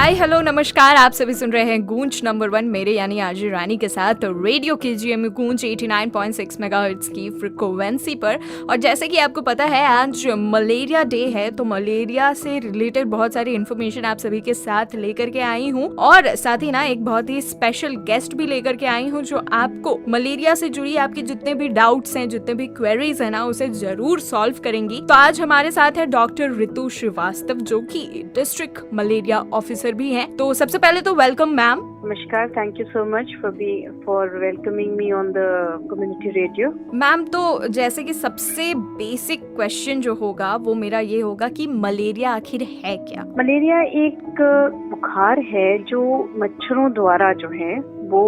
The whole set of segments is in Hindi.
हाय हेलो नमस्कार। आप सभी सुन रहे हैं गूंज नंबर 1 मेरे यानी आरजे रानी के साथ रेडियो केजीएम गूंज 89.6 मेगाहर्ट्ज की फ्रीक्वेंसी पर। और जैसे कि आपको पता है आज मलेरिया डे है, तो मलेरिया से रिलेटेड बहुत सारी इन्फॉर्मेशन आप सभी के साथ लेकर के आई हूँ और साथ ही ना एक बहुत ही स्पेशल गेस्ट भी लेकर के आई हूँ जो आपको मलेरिया से जुड़ी आपके जितने भी डाउट्स हैं, जितने भी क्वेरीज है ना, उसे जरूर सॉल्व करेंगी। तो आज हमारे साथ है डॉक्टर ऋतु श्रीवास्तव जो कि डिस्ट्रिक्ट मलेरिया ऑफिसर भी हैं। तो सबसे पहले तो वेलकम मैम। नमस्कार, thank you so much for welcoming me on the community radio. Ma'am तो जैसे कि सबसे बेसिक क्वेश्चन जो होगा वो मेरा ये होगा कि मलेरिया आखिर है क्या? मलेरिया एक बुखार है जो मच्छरों द्वारा जो है वो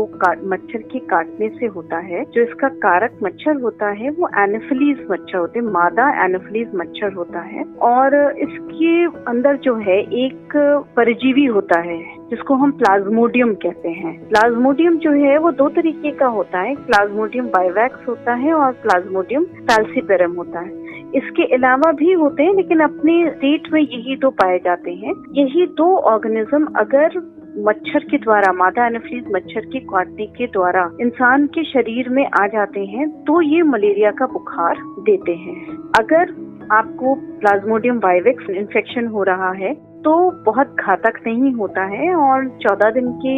मच्छर के काटने से होता है। जो इसका कारक मच्छर होता है वो एनोफिलीज मच्छर होते हैं, मादा एनोफिलीज मच्छर होता है। और इसके अंदर जो है एक परजीवी होता है जिसको हम प्लाज्मोडियम कहते हैं। प्लाज्मोडियम जो है वो दो तरीके का होता है, प्लाज्मोडियम बाइवैक्स होता है और प्लाज्मोडियम फैल्सिपेरम होता है। इसके अलावा भी होते हैं लेकिन अपने स्टेट में यही दो पाए जाते हैं। यही दो ऑर्गेनिज्म अगर मच्छर के द्वारा, मादा एनोफिलीज मच्छर के काटने के द्वारा इंसान के शरीर में आ जाते हैं तो ये मलेरिया का बुखार देते हैं। अगर आपको प्लाज्मोडियम बाइवैक्स इन्फेक्शन हो रहा है तो बहुत घातक नहीं होता है और 14 दिन के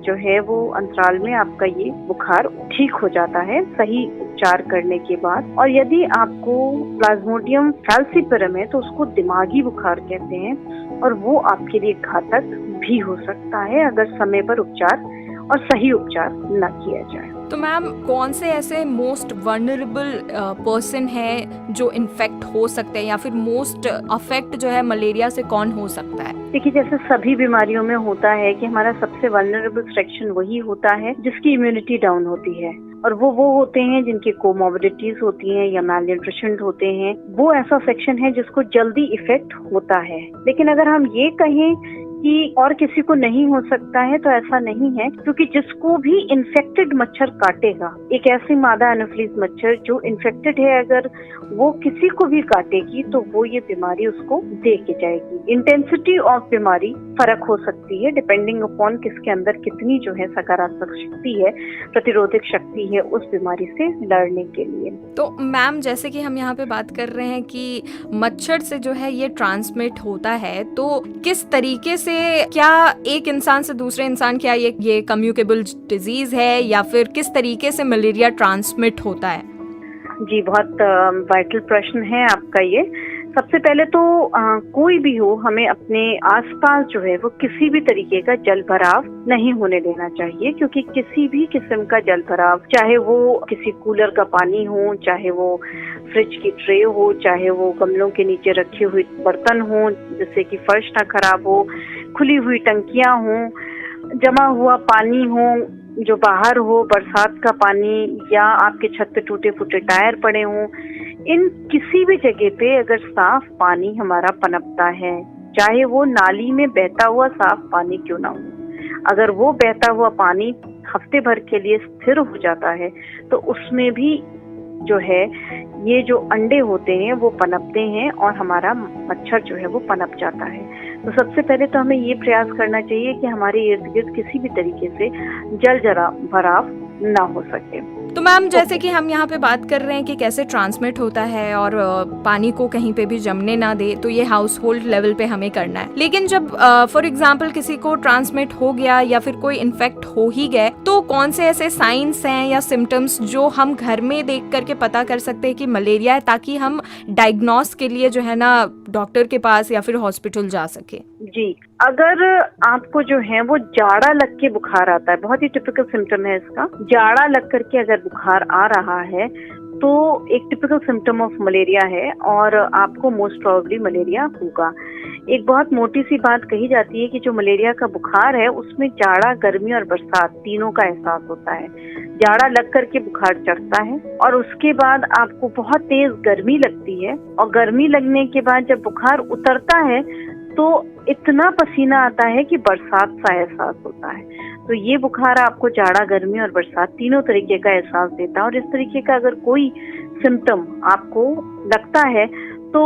जो है वो अंतराल में आपका ये बुखार ठीक हो जाता है सही उपचार करने के बाद। और यदि आपको प्लाज्मोडियम फैल्सिपेरम है तो उसको दिमागी बुखार कहते हैं और वो आपके लिए घातक भी हो सकता है अगर समय पर उपचार और सही उपचार न किया जाए। तो मैम कौन से ऐसे मोस्ट वल्नरेबल पर्सन है जो इन्फेक्ट हो सकते हैं या फिर मोस्ट अफेक्ट जो है मलेरिया से कौन हो सकता है? देखिए, जैसे सभी बीमारियों में होता है कि हमारा सबसे वल्नरेबल सेक्शन वही होता है जिसकी इम्यूनिटी डाउन होती है और वो होते हैं जिनकी कोमोर्बिडिटीज होती हैं या मैल न्यूट्रिशन होते हैं। वो ऐसा सेक्शन है जिसको जल्दी इफेक्ट होता है। लेकिन अगर हम ये कहें कि और किसी को नहीं हो सकता है तो ऐसा नहीं है, क्योंकि जिसको भी इन्फेक्टेड मच्छर काटेगा, एक ऐसी मादा एनोफिलीज मच्छर जो इन्फेक्टेड है, अगर वो किसी को भी काटेगी तो वो ये बीमारी उसको दे के जाएगी। इंटेंसिटी ऑफ बीमारी फर्क हो सकती है डिपेंडिंग अपॉन किसके अंदर कितनी जो है सकारात्मक शक्ति है, प्रतिरोधक शक्ति है उस बीमारी से लड़ने के लिए। तो मैम जैसे कि हम यहाँ पे बात कर रहे हैं कि मच्छर से जो है ये ट्रांसमिट होता है, तो किस तरीके से, क्या एक इंसान से दूसरे इंसान, क्या ये कम्युनिकेबल डिजीज है या फिर किस तरीके से मलेरिया ट्रांसमिट होता है? जी, बहुत वाइटल प्रश्न है आपका ये। सबसे पहले तो कोई भी हो, हमें अपने आसपास जो है वो किसी भी तरीके का जल भराव नहीं होने देना चाहिए, क्योंकि किसी भी किस्म का जल भराव, चाहे वो किसी कूलर का पानी हो, चाहे वो फ्रिज की ट्रे हो, चाहे वो गमलों के नीचे रखे हुए बर्तन हो जिससे कि फर्श ना खराब हो, खुली हुई टंकियां हो, जमा हुआ पानी हो जो बाहर हो, बरसात का पानी, या आपके छत पे टूटे फूटे टायर पड़े हों, इन किसी भी जगह पे अगर साफ पानी हमारा पनपता है, चाहे वो नाली में बहता हुआ साफ पानी क्यों ना हो, अगर वो बहता हुआ पानी हफ्ते भर के लिए स्थिर हो जाता है तो उसमें भी जो है ये जो अंडे होते हैं वो पनपते हैं और हमारा मच्छर जो है वो पनप जाता है। तो सबसे पहले तो हमें ये प्रयास करना चाहिए कि हमारे इर्द गिर्द किसी भी तरीके से जल भराव ना हो सके। तो मैम जैसे कि हम यहाँ पे बात कर रहे हैं कि कैसे ट्रांसमिट होता है और पानी को कहीं पे भी जमने ना दे, तो ये हाउस होल्ड लेवल पे हमें करना है। लेकिन जब फॉर एग्जांपल किसी को ट्रांसमिट हो गया या फिर कोई इन्फेक्ट हो ही गए, तो कौन से ऐसे साइंस हैं या सिम्टम्स जो हम घर में देख करके पता कर सकते हैं कि मलेरिया है, ताकि हम डायग्नोस के लिए जो है ना डॉक्टर के पास या फिर हॉस्पिटल जा सके? जी, अगर आपको जो है वो जाड़ा लग के बुखार आता है, बहुत ही टिपिकल सिम्टम है इसका, जाड़ा लग करके अगर बुखार आ रहा है तो एक टिपिकल सिम्टम ऑफ मलेरिया है और आपको मोस्ट प्रोबेबली मलेरिया होगा। एक बहुत मोटी सी बात कही जाती है कि जो मलेरिया का बुखार है उसमें जाड़ा, गर्मी और बरसात तीनों का एहसास होता है। जाड़ा लग करके बुखार चढ़ता है और उसके बाद आपको बहुत तेज गर्मी लगती है और गर्मी लगने के बाद जब बुखार उतरता है तो इतना पसीना आता है कि बरसात सा एहसास होता है। तो ये बुखार आपको जाड़ा, गर्मी और बरसात तीनों तरीके का एहसास देता है और इस तरीके का अगर कोई सिम्टम आपको लगता है तो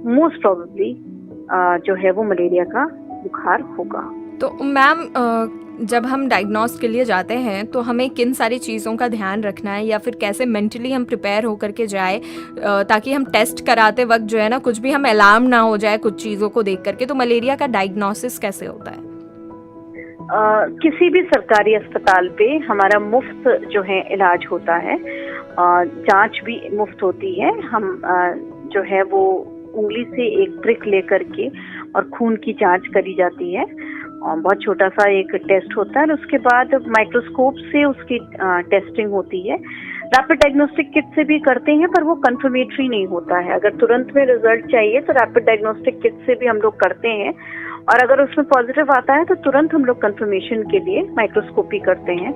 मोस्ट प्रोबेबली जो है वो मलेरिया का बुखार होगा। तो मैम जब हम डायग्नोस के लिए जाते हैं तो हमें किन सारी चीज़ों का ध्यान रखना है, या फिर कैसे मेंटली हम प्रिपेयर होकर के जाए ताकि हम टेस्ट कराते वक्त जो है ना कुछ भी हम अलार्म ना हो जाए कुछ चीज़ों को देख करके। तो मलेरिया का डायग्नोसिस कैसे होता है? किसी भी सरकारी अस्पताल पे हमारा मुफ्त जो है इलाज होता है, जांच भी मुफ्त होती है। हम जो है वो उंगली से एक प्रिक लेकर के और खून की जांच करी जाती है, और बहुत छोटा सा एक टेस्ट होता है, और उसके बाद माइक्रोस्कोप से उसकी टेस्टिंग होती है। रैपिड डायग्नोस्टिक किट से भी करते हैं, पर वो कंफर्मेटरी नहीं होता है। अगर तुरंत में रिजल्ट चाहिए तो रैपिड डायग्नोस्टिक किट से भी हम लोग करते हैं, और अगर उसमें पॉजिटिव आता है तो तुरंत हम लोग कंफर्मेशन के लिए माइक्रोस्कोपी करते हैं,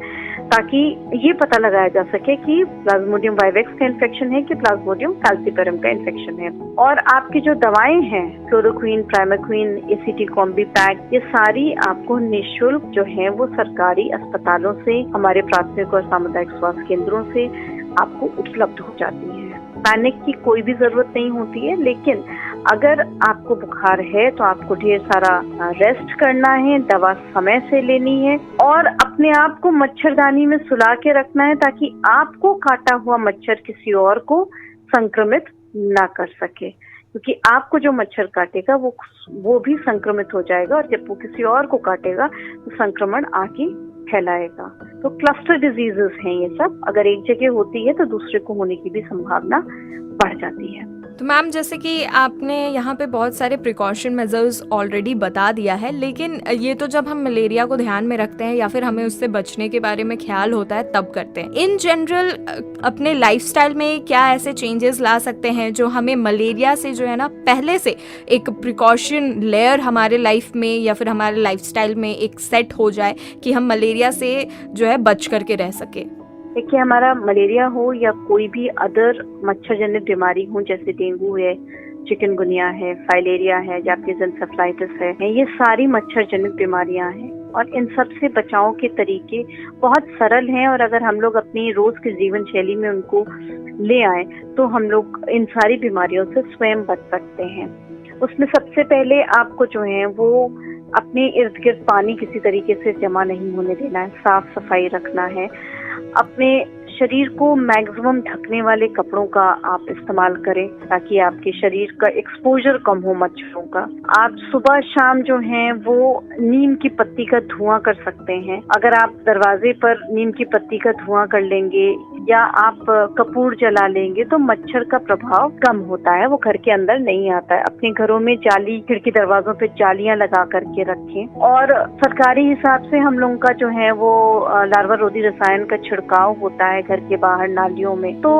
ताकि ये पता लगाया जा सके कि प्लाज्मोडियम वाइवेक्स का इन्फेक्शन है कि प्लाज्मोडियम फैल्सिपारम का इन्फेक्शन है। और आपकी जो दवाएं हैं, क्लोरोक्वीन, प्राइमाक्वीन, एसीटी कॉम्बीपैक, ये सारी आपको निःशुल्क जो है वो सरकारी अस्पतालों से, हमारे प्राथमिक और सामुदायिक स्वास्थ्य केंद्रों से आपको उपलब्ध हो जाती है। पैनिक की कोई भी जरूरत नहीं होती है, लेकिन अगर आपको बुखार है तो आपको ढेर सारा रेस्ट करना है, दवा समय से लेनी है, और अपने आप को मच्छरदानी में सुला के रखना है ताकि आपको काटा हुआ मच्छर किसी और को संक्रमित ना कर सके, क्योंकि आपको जो मच्छर काटेगा वो भी संक्रमित हो जाएगा, और जब वो किसी और को काटेगा तो संक्रमण आगे फैलाएगा। तो क्लस्टर डिजीजेस हैं ये सब, अगर एक जगह होती है तो दूसरे को होने की भी संभावना बढ़ जाती है। तो मैम जैसे कि आपने यहाँ पे बहुत सारे प्रिकॉशन मेजर्स ऑलरेडी बता दिया है, लेकिन ये तो जब हम मलेरिया को ध्यान में रखते हैं या फिर हमें उससे बचने के बारे में ख्याल होता है तब करते हैं। इन जनरल अपने लाइफस्टाइल में क्या ऐसे चेंजेस ला सकते हैं जो हमें मलेरिया से जो है ना पहले से एक प्रिकॉशन लेयर हमारे लाइफ में या फिर हमारे लाइफस्टाइल में एक सेट हो जाए कि हम मलेरिया से जो है बच करके रह सके? देखिए, हमारा मलेरिया हो या कोई भी अदर मच्छर जनित बीमारी हो, जैसे डेंगू है, चिकनगुनिया है, फाइलेरिया है, जापानीज एन्सेफेलाइटिस है, ये सारी मच्छर जनित बीमारियां हैं, और इन सब से बचाव के तरीके बहुत सरल हैं, और अगर हम लोग अपनी रोज की जीवन शैली में उनको ले आए तो हम लोग इन सारी बीमारियों से स्वयं बच सकते हैं। उसमें सबसे पहले आपको जो है वो अपने इर्द गिर्द पानी किसी तरीके से जमा नहीं होने देना है, साफ सफाई रखना है। अपने शरीर को मैक्सिमम ढकने वाले कपड़ों का आप इस्तेमाल करें ताकि आपके शरीर का एक्सपोजर कम हो मच्छरों का। आप सुबह शाम जो है वो नीम की पत्ती का धुआं कर सकते हैं। अगर आप दरवाजे पर नीम की पत्ती का धुआं कर लेंगे या आप कपूर जला लेंगे तो मच्छर का प्रभाव कम होता है, वो घर के अंदर नहीं आता है। अपने घरों में जाली, खिड़की दरवाजों पे जालियां लगा करके रखें, और सरकारी हिसाब से हम लोगों का जो है वो लार्वा रोधी रसायन का छिड़काव होता है घर के बाहर नालियों में, तो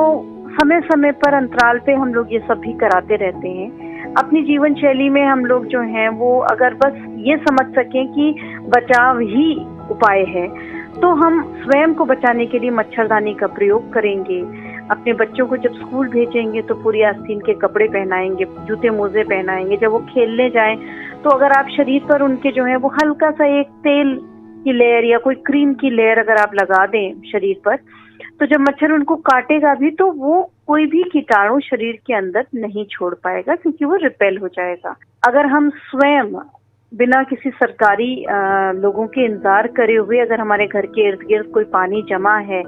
समय समय पर अंतराल पे हम लोग ये सब भी कराते रहते हैं। अपनी जीवन शैली में हम लोग जो हैं वो अगर बस ये समझ सकें कि बचाव ही उपाय है तो हम स्वयं को बचाने के लिए मच्छरदानी का प्रयोग करेंगे। अपने बच्चों को जब स्कूल भेजेंगे तो पूरी आस्तीन के कपड़े पहनाएंगे, जूते मोजे पहनाएंगे। जब वो खेलने जाएं तो अगर आप शरीर पर उनके जो है वो हल्का सा एक तेल की लेयर या कोई क्रीम की लेयर अगर आप लगा दें शरीर पर, तो जब मच्छर उनको काटेगा भी तो वो कोई भी कीटाणु शरीर के अंदर नहीं छोड़ पाएगा, क्योंकि वो रिपेल हो जाएगा। अगर हम स्वयं बिना किसी सरकारी लोगों के इंतजार करे हुए अगर हमारे घर के इर्द गिर्द कोई पानी जमा है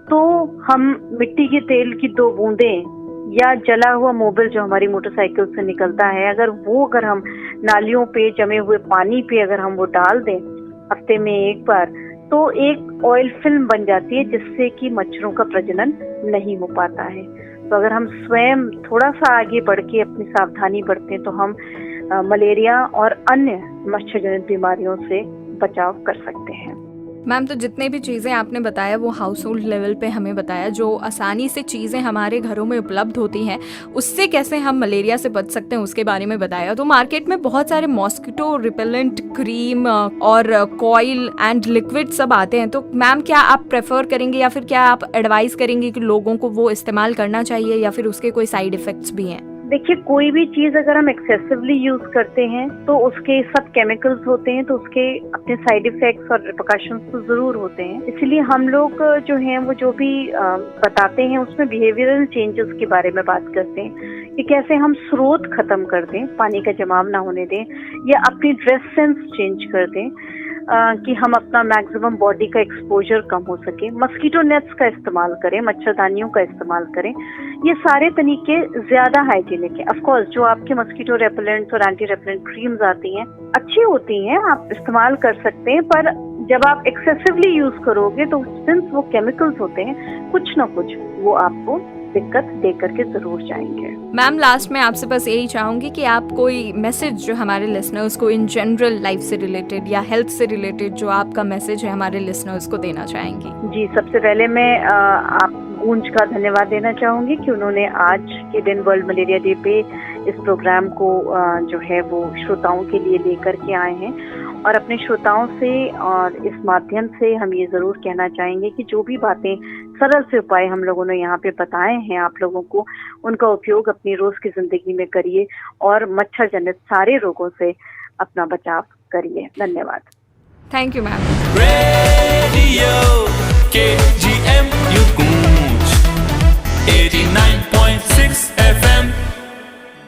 तो हम मिट्टी के तेल की 2 बूंदें या जला हुआ मोबिल जो हमारी मोटरसाइकिल से निकलता है, अगर हम नालियों पे जमे हुए पानी पे अगर हम वो डाल दें हफ्ते में एक बार, तो एक ऑयल फिल्म बन जाती है जिससे कि मच्छरों का प्रजनन नहीं हो पाता है। तो अगर हम स्वयं थोड़ा सा आगे बढ़ के अपनी सावधानी बरतें तो हम मलेरिया और अन्य मच्छर जनित बीमारियों से बचाव कर सकते हैं। मैम, तो जितने भी चीज़ें आपने बताया वो हाउस होल्ड लेवल पे हमें बताया, जो आसानी से चीज़ें हमारे घरों में उपलब्ध होती हैं उससे कैसे हम मलेरिया से बच सकते हैं उसके बारे में बताया। तो मार्केट में बहुत सारे मॉस्किटो रिपेलेंट क्रीम और कॉइल एंड लिक्विड सब आते हैं, तो मैम क्या आप प्रेफर करेंगे या फिर क्या आप एडवाइस करेंगे कि लोगों को वो इस्तेमाल करना चाहिए या फिर उसके कोई साइड इफेक्ट्स भी हैं? देखिए, कोई भी चीज अगर हम एक्सेसिवली यूज करते हैं तो उसके सब केमिकल्स होते हैं, तो उसके अपने साइड इफेक्ट्स और रिपरकशंस तो जरूर होते हैं। इसलिए हम लोग जो हैं वो जो भी बताते हैं उसमें बिहेवियरल चेंजेस के बारे में बात करते हैं कि कैसे हम स्रोत खत्म कर दें, पानी का जमाव ना होने दें, या अपनी ड्रेस सेंस चेंज कर दें, कि हम अपना मैक्सिमम बॉडी का एक्सपोजर कम हो सके। मस्कीटो नेट्स का इस्तेमाल करें, मच्छरदानियों का इस्तेमाल करें। ये सारे तरीके ज्यादा हाइजीनिक है। ऑफ कोर्स जो आपके मस्कीटो रेपेलेंट्स और एंटी रेपेलेंट क्रीम्स आती हैं अच्छी होती हैं, आप इस्तेमाल कर सकते हैं, पर जब आप एक्सेसिवली यूज करोगे तो सिंस वो केमिकल्स होते हैं, कुछ ना कुछ वो आपको दिक्कत दे करके जरूर जाएंगे। मैम लास्ट में आपसे बस यही चाहूंगी कि आप कोई मैसेज जो हमारे लिसनर्स को इन जनरल लाइफ से रिलेटेड या हेल्थ से रिलेटेड जो आपका मैसेज है हमारे लिसनर्स को देना चाहेंगी। जी, सबसे पहले मैं आप गूंज का धन्यवाद देना चाहूंगी कि उन्होंने आज के दिन वर्ल्ड मलेरिया डे पे इस प्रोग्राम को जो है वो श्रोताओं के लिए लेकर के आए हैं, और अपने श्रोताओं से और इस माध्यम से हम ये जरूर कहना चाहेंगे कि जो भी बातें सरल से उपाय हम लोगों ने यहाँ पे बताए हैं आप लोगों को, उनका उपयोग अपनी रोज की जिंदगी में करिए और मच्छर जनित सारे रोगों से अपना बचाव करिए। धन्यवाद। Thank you ma'am. Radio KGMU